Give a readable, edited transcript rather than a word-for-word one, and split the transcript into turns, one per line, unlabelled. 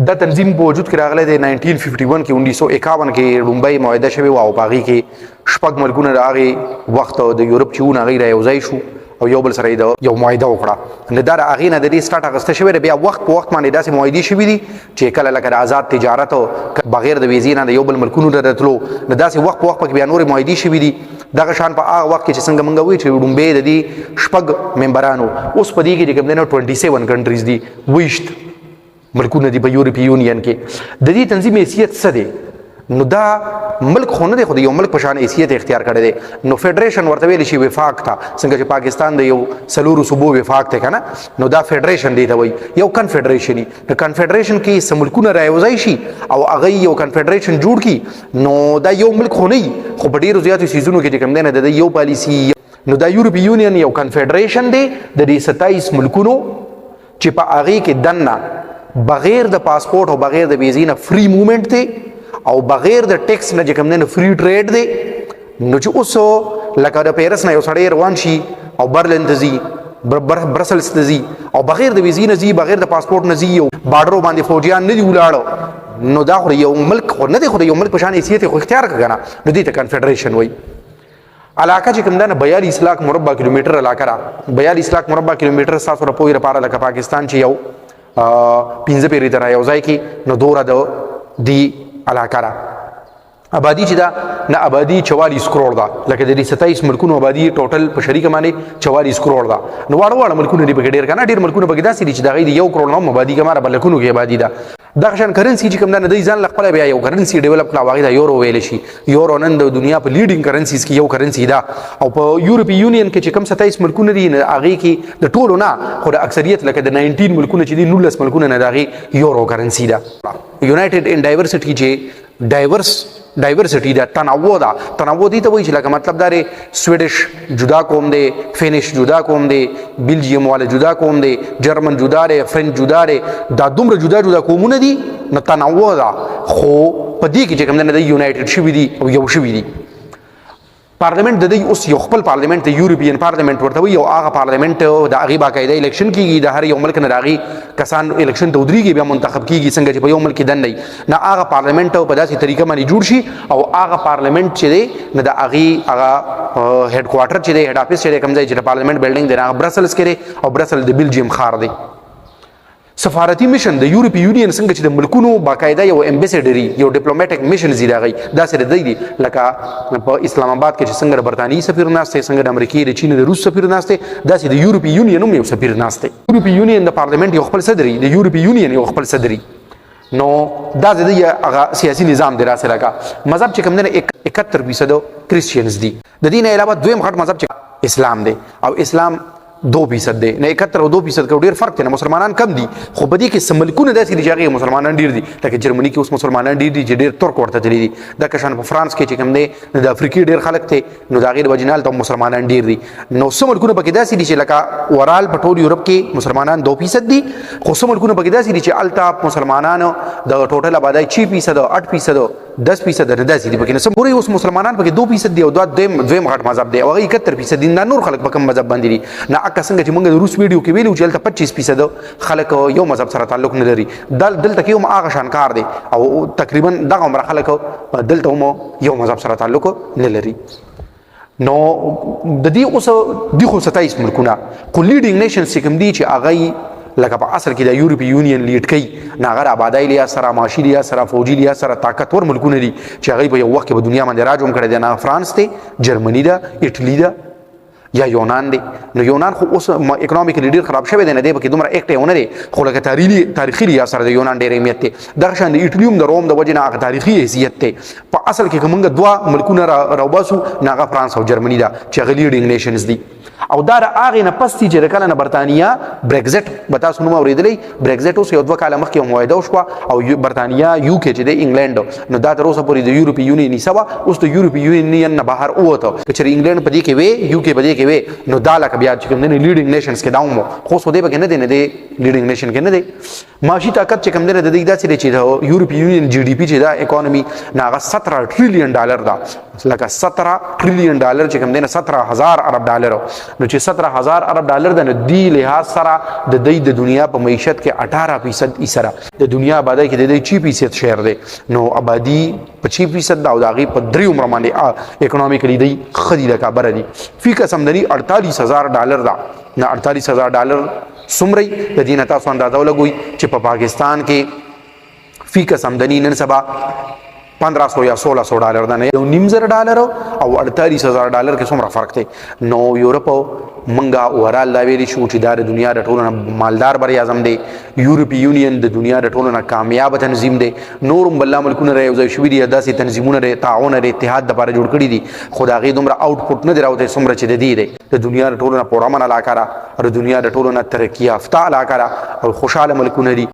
دا تنظیم په وجود کې راغلی دی 1951 کې 1951 کې لومبۍ معاهده شوې وه او په هغې کې شپږ ملکونه د هغې وخت د یورپ چې وو هغوی را یوځای شو او یو بل سره یې د یو معاهده وکړه. نو دا د هغې نه د دې سټارټ اخیسته شوی دی. بیا وخت په وخت باندې داسې معاهدې شوي دي چې کله لکه د آزاد تجارت بغیر د ویزې نه د یو بل ملکونو ته د تلو، نو داسې وخت په وخت پکې بیا نورې معاهدې شوي دي. دغه شان په هغه وخت کې چې څنګه موږ وایو چې لومبۍ د دې شپږ ممبرانو، اوس په دې کې چې کوم دی نو 27 کنټریز دي، 20 ملکونه دي په یورپي یونین کې. د دې تنظیم حیثیت څه دی؟ نو دا ملک خو نه دی، خو د یو ملک په شان حیثیت اختیار کړی دی. نو فیډریشن ورته ویلی شي، وفاق ته، څنګه چې پاکستان د یو څلورو صوبو وفاق دی که نه، نو دا فیډریشن دی ته وایي، یو کنفیډریشن وي. نو کنفیډریشن کې څه ملکونه رایوځای شي او هغه یو کنفیډریشن جوړ کړي، نو دا یو ملک خو نه وي، خو په ډېرو زیاتو څیزونو کې چې کوم دی نه د یو پالیسي. نو دا یورپي یونین یو کنفیډریشن دی د دې 27 ملکونو چې په هغې کې دننه بغیر د پاسپورټ او بغیر د ویزې نه فری موومنټ دی او بغیر د ټیکس نه چې کوم دی نو فری ټریډ دی. نو چې اوس لکه د پیرس نه یو سړی روان شي او برلن ته ځي، برسلز ته ځي او بغیر د ویزې نه ځي، بغیر د پاسپورټ نه ځي، او بارډرو باندې فوجیان نه دي ولاړه، نو دا خو یو ملک خو نه دی، خو د یو ملک په شان حیثیت خو اختیار کړه که نه، نو دې ته کنفیډریشن وایي. علاقه چې کوم ده نه 42 لاک مربع کیلومتر علاقه را 42 لاک مربع کیلومتر ستاسو د پوهې لپاره لکه پاکستان چې یو 15 پیرې ته رایوځای کړي، نو دومره د دې علاقه را آبادي چې ده نه آبادي 44 کروڑ ده، لکه د دې 27 ملکونو آبادي ټوټل په شریکه باندې 44 کروڑ ده. نو واړه واړه ملکونه دي پکې ډېر که نه، ډېر ملکونه پکې داسې دي چې د هغوی د 1 کروڑ نه هم آبادي کماره بلکونو کې آبادي ده. دغه شان کرنسي چې کوم ده نه دوی ځان له خپله بیا یو کرنسي ډیولپ کړه او هغې ته یورو ویلی شي. یورو نن د دنیا په لیډینګ کرنسیز کې یو کرنسي ده، او په یورپي یونین کې چې کوم 27 ملکونه دي هغې کې د ټولو نه خو د اکثریت لکه د 19 ملکونه چې دي 19 ملکونه نه د هغې یورو کرنسي ده. یونایټډ ان ډایورسټي چې ډایورسټي ده، تنوع ده. تنوع دې ته وایي چې لکه مطلب دا دی سویډش جدا قوم دی، فینش جدا قوم دی، بیلجیم والا جدا قوم دی، جرمن جدا دی، فرنچ جدا دی، دا دومره جدا جدا قومونه دي، نو تنوع ده. خو په دې کې چې کوم دی نه د یونایټډ شوي دي او یو شوي دي. پارلیمنت د دوی اوس یو خپل پارلیمنت د یورپین پارلیمنت ورته وایي، او هغه پارلیمنت د هغې باقاعده الیکشن کېږي، د هر یو ملک نه د هغې کسان الیکشن ته ودرېږي، بیا منتخب کېږي، څنګه چې په یو ملک کې دننه وي. نه هغه پارلیمنت په داسې طریقه باندې جوړ شي، او هغه پارلیمنت چې دی نه د هغې هغه هیډ کوارټر چې دی، هیډ افیس چې دی، کوم ځای چې د پارلیمنت بلډینګ دی هغه برسلز کې دی، او برسل د بیلجیم ښار دی. سفارتي میشن د یورپي یونین څنګه چې د ملکونو باقاعده یو امبیسیډري یو ډیپلوماټیک میشن زی راغی، داسې د دی لکه په اسلام آباد کې چې څنګه د برتانیې سفیر ناست دی، څنګه د امریکې، د چین، د روس سفیر ناست دی، داسې د یورپي یونین هم یو سفیر ناست دی. یورپي یونین د پارلیمنت یو خپل صدري، د یورپي یونین یو خپل صدري. نو دا د هغه سیاسي نظام دی. راسه لکه مذهب چې کوم دی 71% کرسچینز دي، د دې نه علاوه دویم غټ مذهب چې اسلام دی، او اسلام 2% دی. نه 71 او 2% کې ډېر فرق دی، نه مسلمانان کم دي، خو په دې کې څه ملکونه داسې دي چې هغې مسلمانان ډېر دي، لکه جرمني کې اوس مسلمانان ډېر دي چې ډېر ترک ورته تللي دي. دغه شان په فرانس کې چې کوم دی د افریقي ډېر خلک دی، نو د هغې د وجې نه هلته مسلمانان ډېر دي. نو څه ملکونه پکې داسې دي چې لکه اورال په ټول یورپ کې مسلمانان 2% دي، خو څه ملکونه پکې داسې دي چې هلته مسلمانانو د ټوټل آبادۍ 6%، 8%، 10% نه داسې دي پکې. نو څه ګورئ اوس مسلمانان پکې 2% دي، او دا دویم غټ مذهب دی، او هغه 71% دي. دا نور خلک په کوم مذهب باندې دي؟ نه اکه څنګه چې موږ د روس ویډیو کې ویلو چې هلته 25% خلک یو مذهب سره تعلق نه لري، دلته کې هم هغه شان کار دی، او تقریبا دغه عمره خلک دلته هم یو مذهب سره تعلق نه لري. نو د دې اوس دي خو 27 ملکونه، خو لیډینګ نیشنز چې کوم دي چې هغه لکه په اصل کې د یورپي یونین لیډ کوي، نه هغه آبادۍ لحاظ سره، معاشي لحاظ سره، فوجي لحاظ سره طاقتور ملکونه دي چې هغوی په یو وخت کې په دنیا باندې راج هم کړی دی. نه فرانس دی، جرمني ده، ایټلي ده، یا یونان دی. نو یونان خو اوس اکنامیکلی ډېر خراب شوی دی، نه دی پکې دومره ایکټیو نه دی، خو لکه تاریخي لحاظ سره د یونان ډېر اهمیت دی. دغه شان د ایټلي هم د روم د وجې نه هغه تاریخي حیثیت دی. په اصل کې که موږ دوه ملکونه راوباسو، نه هغه فرانس او جرمني ده چې هغه لیډینګ نیشنز دي. او دا د هغې نه پس دي چې د کله نه برطانیه برګزټ به تاسو نوم اورېدلی، برګزټ اوس یو 2 کاله مخکې یو معاهده وشوه، او برطانیه UK چې دی انګلینډ، نو دا تر اوسه پورې د یورپي یونین حصه وه، اوس د یورپي یونین نه بهر ووته. که چېرې انګلینډ په دې کې وې، UK په دې کې وې، نو دا لکه بیا چې کوم دی لیډینګ نیشنز کې دا هم و، خو اوس خو دی پکې نه دی، نه دی لیډینګ نیشن کې نه دی. معاشي طاقت چې کوم دی د دې داسې دی چې د یورپي یونین GDP چې دا اکانومي نه هغه $17 ټریلیون ده، لکه 17 ټریلیون ډالر چې کوم دی 17,000 ارب ډالر نو چې 17,000 ارب ډالر د دی لحاظ سره د دنیا په معیشت کې 18% ایسره د دنیا آبادی کې د 6% شیر دی نو آبادی په 6% دا او د هغې په 3 عمر باندې اکنامیکلی دی خدي د کابره دي فی قسم دني 48,000 ډالر دا نه 48,000 ډالر څومره د دې نه تاسو اندازه ولګوئ چې په پاکستان کې فی قسم دني نن سبا 1500 یا 1600 ډالر دا نه یو نیم زر ډالر او 48,000 ډالر کې څومره فرق دی نو یورپ منګه اورال دا ویلي شو چې د دنیا د ټولو مالدار بر اعظم دی یورپی یونین د دنیا د ټولو کامیاب تنظیم دی نورم بل ملکونه راي وځي شوې دي داسې تنظیمونه لري تعاون لري اتحاد د لپاره جوړ کړي دي خدای دومره آوټپوټ نه دراوته څومره چې د دې د دنیا د ټولو پروګرام علاقه را د دنیا د ټولو ترقی یافته علاقه را او خوشاله ملکونه دي